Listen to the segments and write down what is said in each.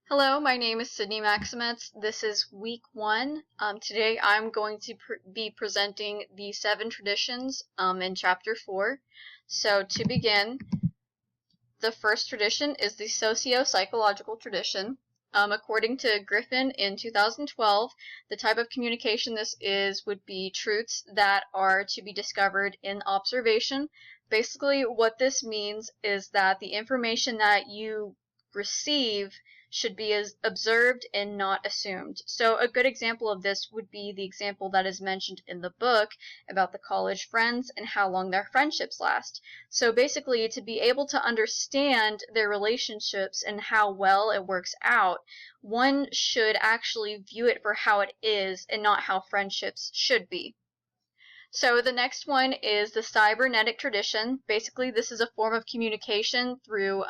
Hello, my name is Sydney Maximetz. This is week 1. Today I'm going to be presenting the 7 traditions in chapter 4. So to begin, the first tradition is the socio-psychological tradition. According to Griffin in 2012, the type of communication this would be truths that are to be discovered in observation. Basically, what this means is that the information that you receive should be observed and not assumed. So a good example of this would be the example that is mentioned in the book about the college friends and how long their friendships last. So basically, to be able to understand their relationships and how well it works out, one should actually view it for how it is and not how friendships should be. So the next one is the cybernetic tradition. Basically, this is a form of communication through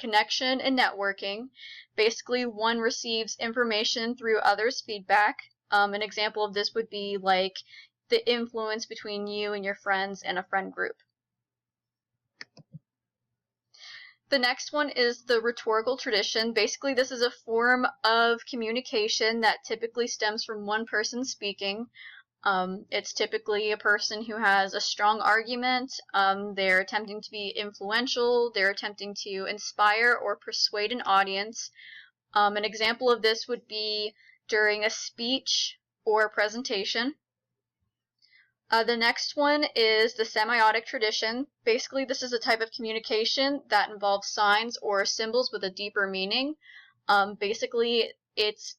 connection and networking. Basically, one receives information through others' feedback. An example of this would be like the influence between you and your friends and a friend group. The next one is the rhetorical tradition. Basically, this is a form of communication that typically stems from one person speaking. It's typically a person who has a strong argument. They're attempting to be influential. They're attempting to inspire or persuade an audience. An example of this would be during a speech or a presentation. The next one is the semiotic tradition. Basically, this is a type of communication that involves signs or symbols with a deeper meaning. Basically, it's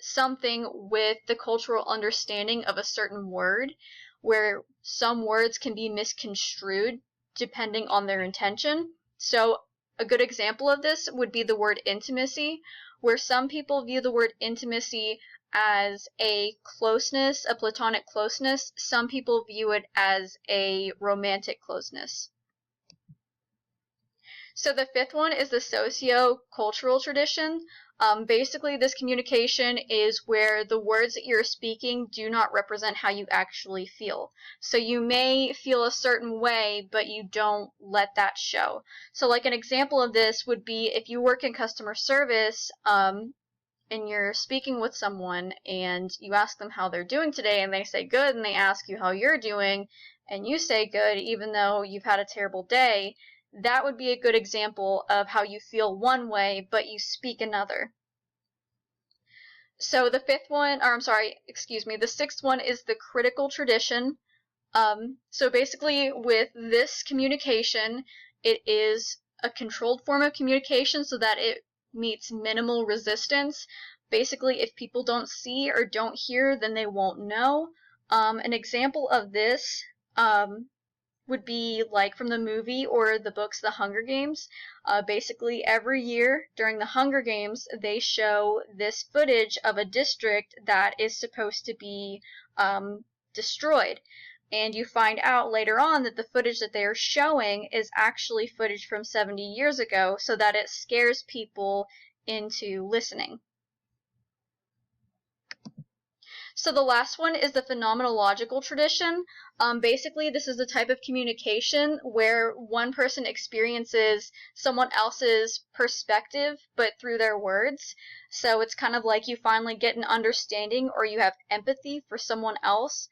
something with the cultural understanding of a certain word, where some words can be misconstrued depending on their intention. So a good example of this would be the word intimacy, where some people view the word intimacy as a closeness, a platonic closeness. Some people view it as a romantic closeness. So the fifth one is the socio-cultural tradition. Basically, this communication is where the words that you're speaking do not represent how you actually feel. So you may feel a certain way, but you don't let that show. So like an example of this would be if you work in customer service, and you're speaking with someone and you ask them how they're doing today and they say good, and they ask you how you're doing and you say good even though you've had a terrible day. That would be a good example of how you feel one way, but you speak another. So the sixth one is the critical tradition. So basically with this communication, it is a controlled form of communication so that it meets minimal resistance. Basically, if people don't see or don't hear, then they won't know. An example of this would be like from the movie or the books The Hunger Games. Basically, every year during the Hunger Games, they show this footage of a district that is supposed to be destroyed. And you find out later on that the footage that they are showing is actually footage from 70 years ago, so that it scares people into listening. So the last one is the phenomenological tradition. Basically, this is a type of communication where one person experiences someone else's perspective, but through their words. So it's kind of like you finally get an understanding or you have empathy for someone else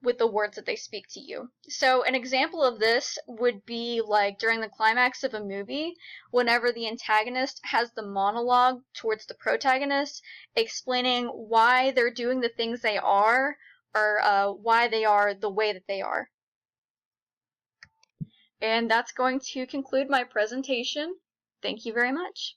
with the words that they speak to you. So an example of this would be like during the climax of a movie, whenever the antagonist has the monologue towards the protagonist, explaining why they're doing the things they are, or why they are the way that they are. And that's going to conclude my presentation. Thank you very much.